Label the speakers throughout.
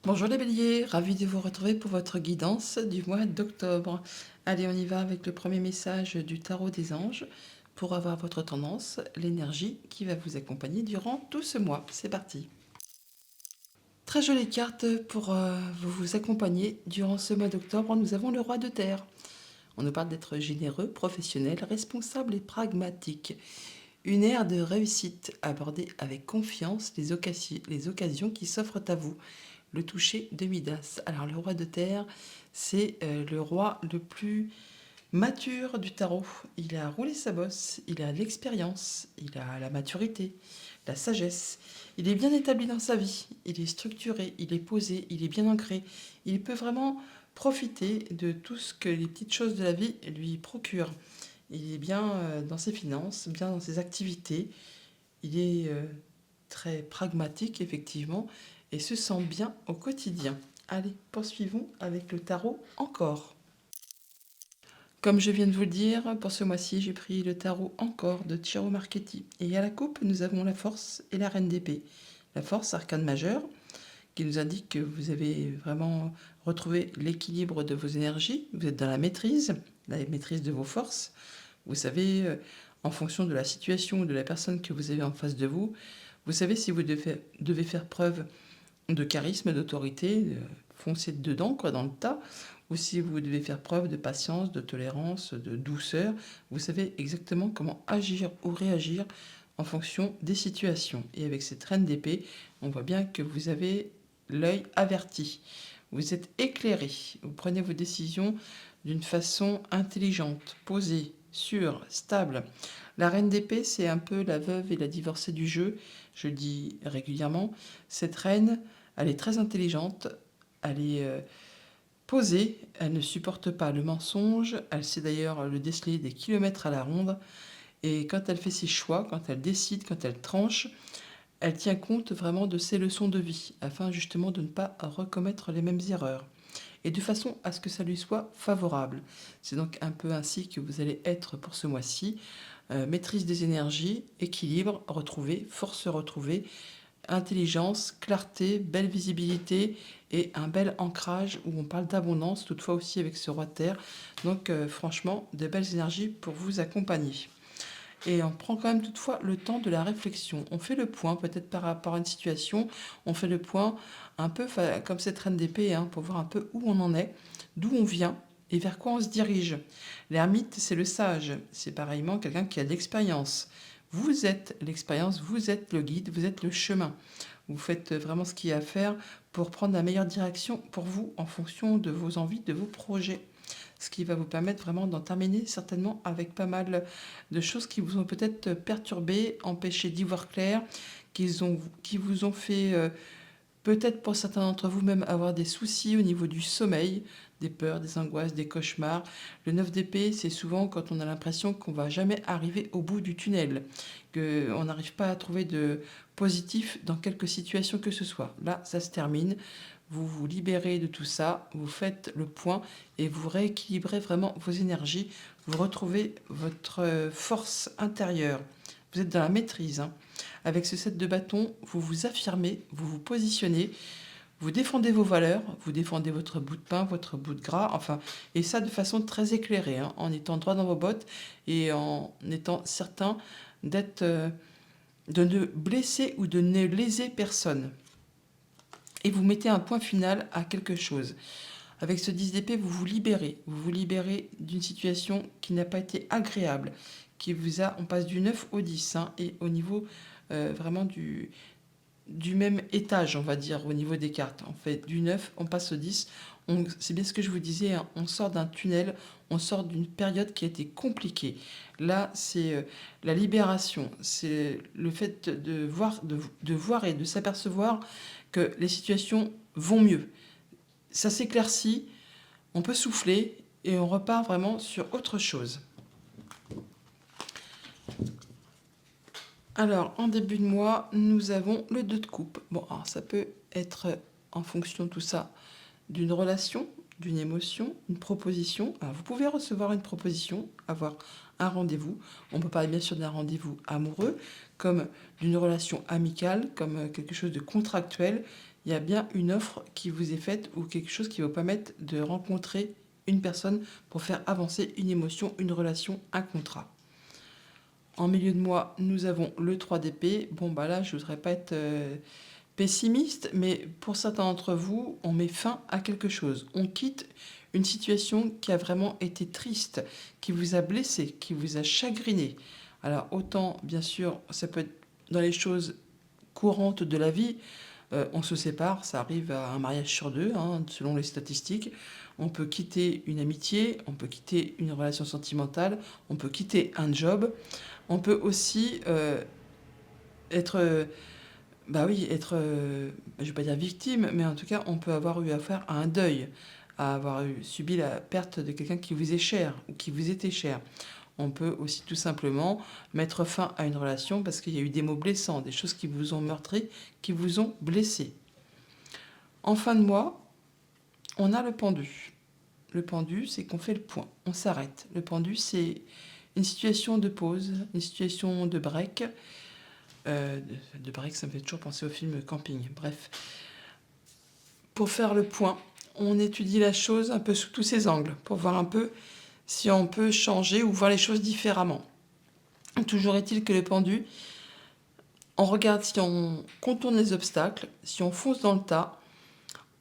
Speaker 1: Bonjour les béliers, ravi de vous retrouver pour votre guidance du mois d'octobre. Allez, on y va avec le premier message du tarot des anges pour avoir votre tendance, l'énergie qui va vous accompagner durant tout ce mois. C'est parti. Très jolie carte pour vous accompagner durant ce mois d'octobre. Nous avons le roi de terre. On nous parle d'être généreux, professionnel, responsable et pragmatique. Une ère de réussite abordée avec confiance les occasions qui s'offrent à vous. Le toucher de Midas. Alors le roi de terre, c'est le roi le plus mature du tarot. Il a roulé sa bosse, il a l'expérience, il a la maturité, la sagesse. Il est bien établi dans sa vie, il est structuré, il est posé, il est bien ancré. Il peut vraiment profiter de tout ce que les petites choses de la vie lui procurent. Il est bien dans ses finances, bien dans ses activités. Il est très pragmatique, effectivement, et se sent bien au quotidien. Allez, poursuivons avec le tarot encore. Comme je viens de vous le dire, pour ce mois-ci, j'ai pris le tarot encore de Ciro Marchetti. Et à la coupe, nous avons la force et la reine d'épée. La force, arcane majeure, qui nous indique que vous avez vraiment retrouvé l'équilibre de vos énergies. Vous êtes dans la maîtrise de vos forces. Vous savez, en fonction de la situation ou de la personne que vous avez en face de vous, vous savez si vous devez faire preuve de charisme, d'autorité, foncer dedans, quoi, dans le tas, ou si vous devez faire preuve de patience, de tolérance, de douceur. Vous savez exactement comment agir ou réagir en fonction des situations. Et avec cette reine d'épée, on voit bien que vous avez l'œil averti. Vous êtes éclairé. Vous prenez vos décisions d'une façon intelligente, posée, sûre, stable. La reine d'épée, c'est un peu la veuve et la divorcée du jeu. Je le dis régulièrement. Cette reine, elle est très intelligente. Elle est posée. Elle ne supporte pas le mensonge. Elle sait d'ailleurs le déceler des kilomètres à la ronde. Et quand elle fait ses choix, quand elle décide, quand elle tranche, elle tient compte vraiment de ses leçons de vie, afin justement de ne pas recommettre les mêmes erreurs, et de façon à ce que ça lui soit favorable. C'est donc un peu ainsi que vous allez être pour ce mois-ci. Maîtrise des énergies, équilibre retrouvé, force retrouvée, intelligence, clarté, belle visibilité et un bel ancrage où on parle d'abondance, toutefois aussi avec ce roi de terre. Donc franchement, de belles énergies pour vous accompagner. Et on prend quand même toutefois le temps de la réflexion. On fait le point peut-être par rapport à une situation, on fait le point un peu comme cette reine d'épée, hein, pour voir un peu où on en est, d'où on vient et vers quoi on se dirige. L'ermite, c'est le sage, c'est pareillement quelqu'un qui a de l'expérience. Vous êtes l'expérience, vous êtes le guide, vous êtes le chemin. Vous faites vraiment ce qu'il y a à faire pour prendre la meilleure direction pour vous en fonction de vos envies, de vos projets, ce qui va vous permettre vraiment d'en terminer certainement avec pas mal de choses qui vous ont peut-être perturbé, empêché d'y voir clair, qui vous ont fait peut-être pour certains d'entre vous même avoir des soucis au niveau du sommeil, des peurs, des angoisses, des cauchemars. Le 9 d'épée, c'est souvent quand on a l'impression qu'on va jamais arriver au bout du tunnel, qu'on n'arrive pas à trouver de positif dans quelque situation que ce soit. Là, ça se termine. Vous vous libérez de tout ça, vous faites le point et vous rééquilibrez vraiment vos énergies. Vous retrouvez votre force intérieure. Vous êtes dans la maîtrise, hein. Avec ce set de bâtons, vous vous affirmez, vous vous positionnez, vous défendez vos valeurs, vous défendez votre bout de pain, votre bout de gras, enfin, et ça de façon très éclairée, hein, en étant droit dans vos bottes et en étant certain d'être, de ne blesser ou de ne léser personne. Et vous mettez un point final à quelque chose. Avec ce 10 d'épée, vous vous libérez d'une situation qui n'a pas été agréable, qui vous a, on passe du 9 au 10, hein, et au niveau vraiment du même étage, on va dire, au niveau des cartes. On fait du 9, on passe au 10. C'est bien ce que je vous disais, hein, on sort d'un tunnel, on sort d'une période qui a été compliquée. Là, c'est la libération, c'est le fait de voir et de s'apercevoir que les situations vont mieux. Ça s'éclaircit, on peut souffler et on repart vraiment sur autre chose. Alors, en début de mois, nous avons le 2 de coupe. Bon, alors ça peut être en fonction tout ça d'une relation, d'une émotion, une proposition. Alors, vous pouvez recevoir une proposition, avoir un rendez-vous. On peut parler bien sûr d'un rendez-vous amoureux, comme d'une relation amicale, comme quelque chose de contractuel. il y a bien une offre qui vous est faite ou quelque chose qui va vous permettre de rencontrer une personne pour faire avancer une émotion, une relation, un contrat. En milieu de mois, nous avons le 3 d'épée. Bon, bah là, je ne voudrais pas être pessimiste, mais pour certains d'entre vous, on met fin à quelque chose. On quitte une situation qui a vraiment été triste, qui vous a blessé, qui vous a chagriné. Alors, autant, bien sûr, ça peut être dans les choses courantes de la vie. On se sépare, ça arrive à un mariage sur deux, hein, selon les statistiques. On peut quitter une amitié, on peut quitter une relation sentimentale, on peut quitter un job. On peut aussi être, je ne vais pas dire victime, mais en tout cas, on peut avoir eu affaire à un deuil, à avoir subi la perte de quelqu'un qui vous est cher ou qui vous était cher. On peut aussi tout simplement mettre fin à une relation parce qu'il y a eu des mots blessants, des choses qui vous ont meurtri, qui vous ont blessé. En fin de mois, on a le pendu. Le pendu, c'est qu'on fait le point, on s'arrête. Le pendu, c'est une situation de pause, une situation de break. De break, ça me fait toujours penser au film Camping. Bref. Pour faire le point, on étudie la chose un peu sous tous ses angles, pour voir un peu si on peut changer ou voir les choses différemment. Toujours est-il que le pendu, on regarde si on contourne les obstacles, si on fonce dans le tas,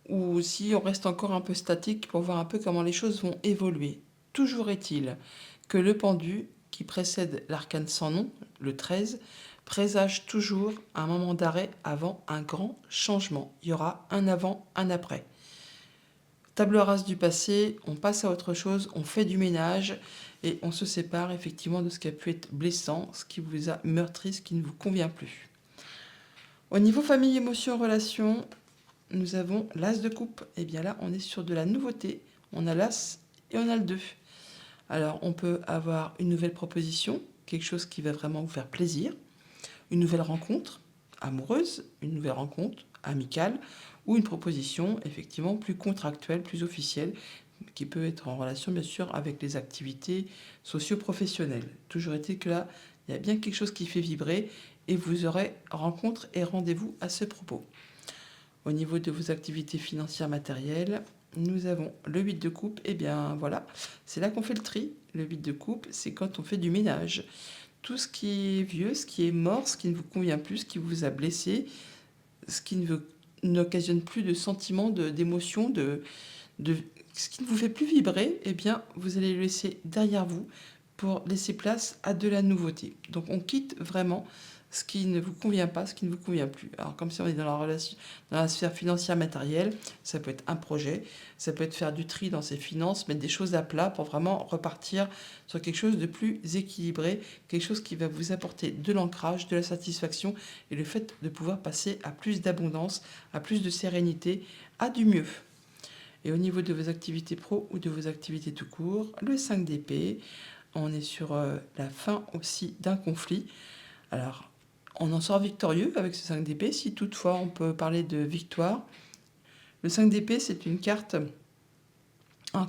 Speaker 1: ou si on reste encore un peu statique pour voir un peu comment les choses vont évoluer. Toujours est-il que le pendu, qui précède l'arcane sans nom, le 13, présage toujours un moment d'arrêt avant un grand changement. Il y aura un avant, un après. Table rase du passé, on passe à autre chose, on fait du ménage et on se sépare effectivement de ce qui a pu être blessant, ce qui vous a meurtri, ce qui ne vous convient plus. Au niveau famille, émotion, relation, nous avons l'as de coupe. Et bien là, on est sur de la nouveauté. On a l'as et on a le 2. Alors, on peut avoir une nouvelle proposition, quelque chose qui va vraiment vous faire plaisir, une nouvelle rencontre amoureuse, une nouvelle rencontre amicale, ou une proposition effectivement plus contractuelle, plus officielle, qui peut être en relation bien sûr avec les activités socio-professionnelles. Toujours est-il que là, il y a bien quelque chose qui fait vibrer et vous aurez rencontre et rendez-vous à ce propos. Au niveau de vos activités financières matérielles, nous avons le 8 de coupe. Et bien voilà, c'est là qu'on fait le tri. Le 8 de coupe, c'est quand on fait du ménage. Tout ce qui est vieux, ce qui est mort, ce qui ne vous convient plus, ce qui vous a blessé, ce qui n'occasionne plus de sentiments, d'émotions, ce qui ne vous fait plus vibrer, eh bien, vous allez le laisser derrière vous pour laisser place à de la nouveauté. Donc, on quitte vraiment ce qui ne vous convient pas, ce qui ne vous convient plus. Alors, comme si on est dans la relation, dans la sphère financière matérielle, ça peut être un projet, ça peut être faire du tri dans ses finances, mettre des choses à plat pour vraiment repartir sur quelque chose de plus équilibré, quelque chose qui va vous apporter de l'ancrage, de la satisfaction et le fait de pouvoir passer à plus d'abondance, à plus de sérénité, à du mieux. Et au niveau de vos activités pro ou de vos activités tout court, le 5 d'épée, on est sur la fin aussi d'un conflit. Alors, on en sort victorieux avec ce 5 d'épée, si toutefois on peut parler de victoire. Le 5 d'épée, c'est une carte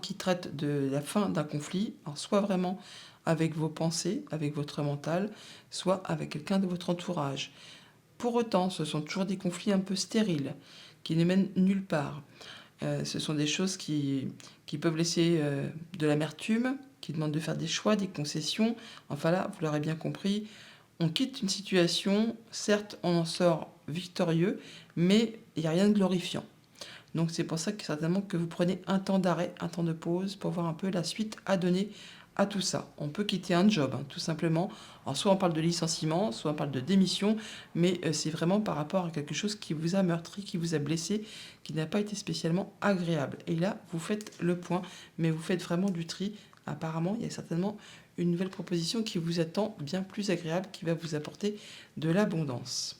Speaker 1: qui traite de la fin d'un conflit, alors soit vraiment avec vos pensées, avec votre mental, soit avec quelqu'un de votre entourage. Pour autant, ce sont toujours des conflits un peu stériles, qui ne mènent nulle part. Ce sont des choses qui peuvent laisser de l'amertume, qui demandent de faire des choix, des concessions. Enfin là, vous l'aurez bien compris, on quitte une situation, certes on en sort victorieux, mais il n'y a rien de glorifiant. Donc c'est pour ça que certainement que vous prenez un temps d'arrêt, un temps de pause pour voir un peu la suite à donner à tout ça. On peut quitter un job, tout simplement. Alors soit on parle de licenciement, soit on parle de démission, mais c'est vraiment par rapport à quelque chose qui vous a meurtri, qui vous a blessé, qui n'a pas été spécialement agréable. Et là, vous faites le point, mais vous faites vraiment du tri. Apparemment, il y a certainement une nouvelle proposition qui vous attend bien plus agréable, qui va vous apporter de l'abondance.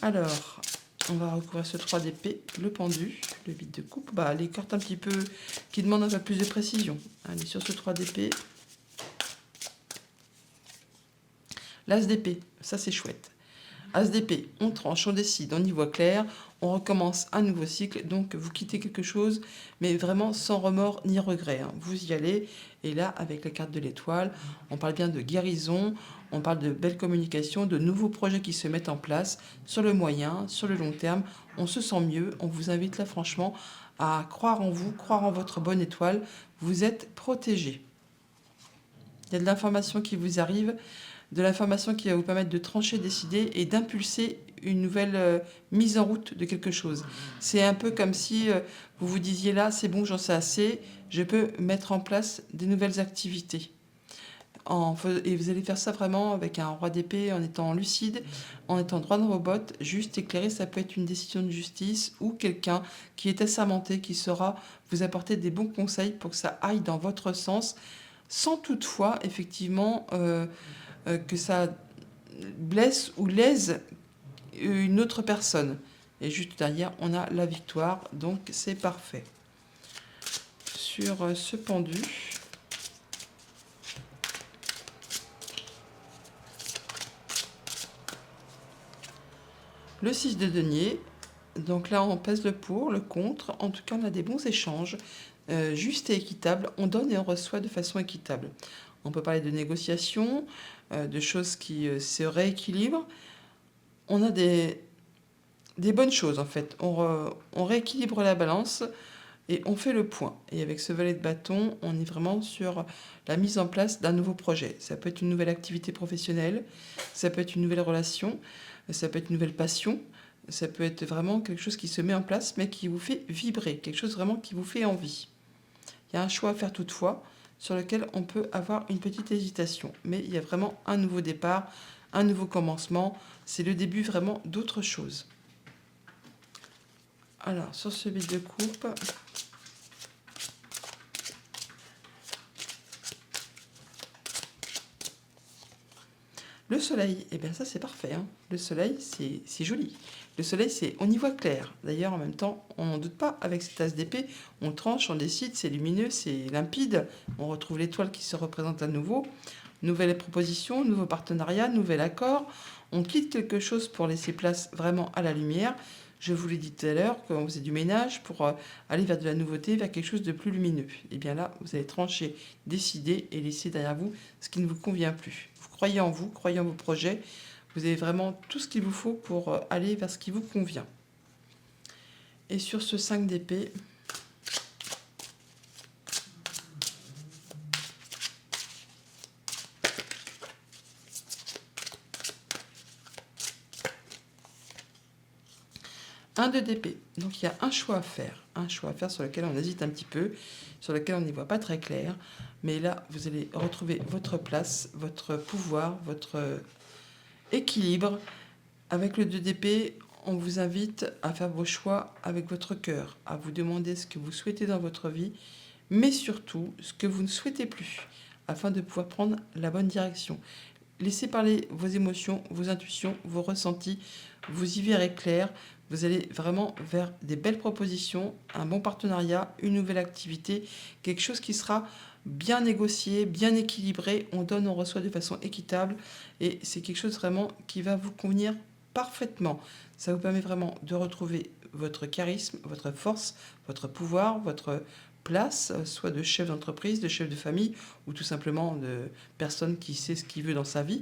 Speaker 1: Alors, on va recouvrir ce 3 d'épée, le pendu, le 8 de coupe, les cartes un petit peu qui demandent un peu plus de précision. Allez, sur ce 3 d'épée, l'as d'épée, ça c'est chouette. As d'épée, on tranche, on décide, on y voit clair, on recommence un nouveau cycle. Donc vous quittez quelque chose, mais vraiment sans remords ni regrets, hein. Vous y allez, et là, avec la carte de l'étoile, on parle bien de guérison, on parle de belle communication, de nouveaux projets qui se mettent en place sur le moyen, sur le long terme. On se sent mieux, on vous invite là franchement à croire en vous, croire en votre bonne étoile. Vous êtes protégé. Il y a de l'information qui vous arrive, de l'information qui va vous permettre de trancher, décider et d'impulser une nouvelle mise en route de quelque chose. C'est un peu comme si vous vous disiez là, c'est bon, j'en sais assez, je peux mettre en place des nouvelles activités. Et vous allez faire ça vraiment avec un roi d'épée, en étant lucide, en étant droit dans vos bottes, juste éclairé. Ça peut être une décision de justice ou quelqu'un qui est assermenté, qui saura vous apporter des bons conseils pour que ça aille dans votre sens, sans toutefois, effectivement, que ça blesse ou lèse une autre personne. Et juste derrière, on a la victoire, donc c'est parfait. Sur ce pendu, le 6 de denier, donc là on pèse le pour, le contre, en tout cas on a des bons échanges, justes et équitables, on donne et on reçoit de façon équitable. On peut parler de négociations, de choses qui se rééquilibrent. On a des bonnes choses en fait, on rééquilibre la balance et on fait le point. Et avec ce valet de bâton, on est vraiment sur la mise en place d'un nouveau projet. Ça peut être une nouvelle activité professionnelle, ça peut être une nouvelle relation, ça peut être une nouvelle passion, ça peut être vraiment quelque chose qui se met en place, mais qui vous fait vibrer, quelque chose vraiment qui vous fait envie. Il y a un choix à faire toutefois, sur lequel on peut avoir une petite hésitation. Mais il y a vraiment un nouveau départ, un nouveau commencement. C'est le début vraiment d'autre chose. Alors, sur ce vide de coupe, le soleil, eh bien ça c'est parfait, hein. Le soleil, c'est joli. Le soleil, on y voit clair. D'ailleurs, en même temps, on n'en doute pas, avec cette tasse d'épée, on tranche, on décide, c'est lumineux, c'est limpide. On retrouve l'étoile qui se représente à nouveau. Nouvelle proposition, nouveau partenariat, nouvel accord. On quitte quelque chose pour laisser place vraiment à la lumière. Je vous l'ai dit tout à l'heure, quand on faisait du ménage, pour aller vers de la nouveauté, vers quelque chose de plus lumineux. Et bien là, vous allez trancher, décider et laisser derrière vous ce qui ne vous convient plus. Vous croyez en vous, croyez en vos projets. Vous avez vraiment tout ce qu'il vous faut pour aller vers ce qui vous convient. Et sur ce 5 d'épée, un 2 d'épée. Donc il y a un choix à faire sur lequel on hésite un petit peu, sur lequel on n'y voit pas très clair. Mais là, vous allez retrouver votre place, votre pouvoir, votre équilibre. Avec le 2 d'épée, on vous invite à faire vos choix avec votre cœur, à vous demander ce que vous souhaitez dans votre vie, mais surtout ce que vous ne souhaitez plus, afin de pouvoir prendre la bonne direction. Laissez parler vos émotions, vos intuitions, vos ressentis, vous y verrez clair. Vous allez vraiment vers des belles propositions, un bon partenariat, une nouvelle activité, quelque chose qui sera bien négocié, bien équilibré. On donne, on reçoit de façon équitable et c'est quelque chose vraiment qui va vous convenir parfaitement. Ça vous permet vraiment de retrouver votre charisme, votre force, votre pouvoir, votre place, soit de chef d'entreprise, de chef de famille ou tout simplement de personne qui sait ce qu'il veut dans sa vie.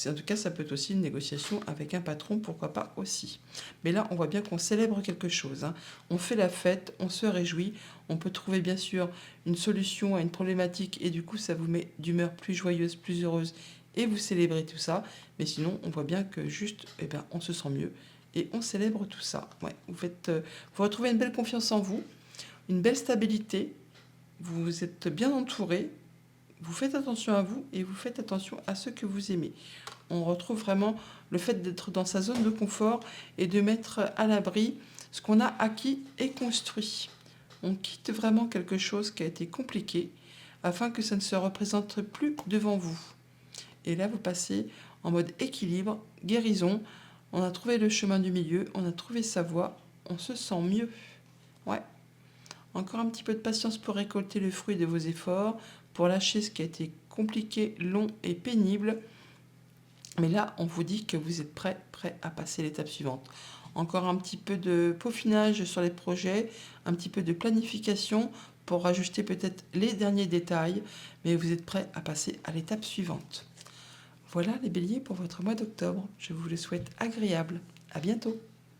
Speaker 1: En tout cas, ça peut être aussi une négociation avec un patron, pourquoi pas aussi. Mais là, on voit bien qu'on célèbre quelque chose, hein. On fait la fête, on se réjouit, on peut trouver bien sûr une solution à une problématique et du coup, ça vous met d'humeur plus joyeuse, plus heureuse et vous célébrez tout ça. Mais sinon, on voit bien que juste, eh ben, on se sent mieux et on célèbre tout ça. Ouais, vous retrouvez une belle confiance en vous, une belle stabilité, vous êtes bien entouré, vous faites attention à vous et vous faites attention à ceux que vous aimez. On retrouve vraiment le fait d'être dans sa zone de confort et de mettre à l'abri ce qu'on a acquis et construit. On quitte vraiment quelque chose qui a été compliqué afin que ça ne se représente plus devant vous. Et là, vous passez en mode équilibre, guérison. On a trouvé le chemin du milieu, on a trouvé sa voie, on se sent mieux. Ouais. Encore un petit peu de patience pour récolter le fruit de vos efforts, pour lâcher ce qui a été compliqué, long et pénible. Mais là, on vous dit que vous êtes prêt à passer l'étape suivante. Encore un petit peu de peaufinage sur les projets, un petit peu de planification pour ajuster peut-être les derniers détails, mais vous êtes prêt à passer à l'étape suivante. Voilà les béliers pour votre mois d'octobre. Je vous le souhaite agréable. À bientôt.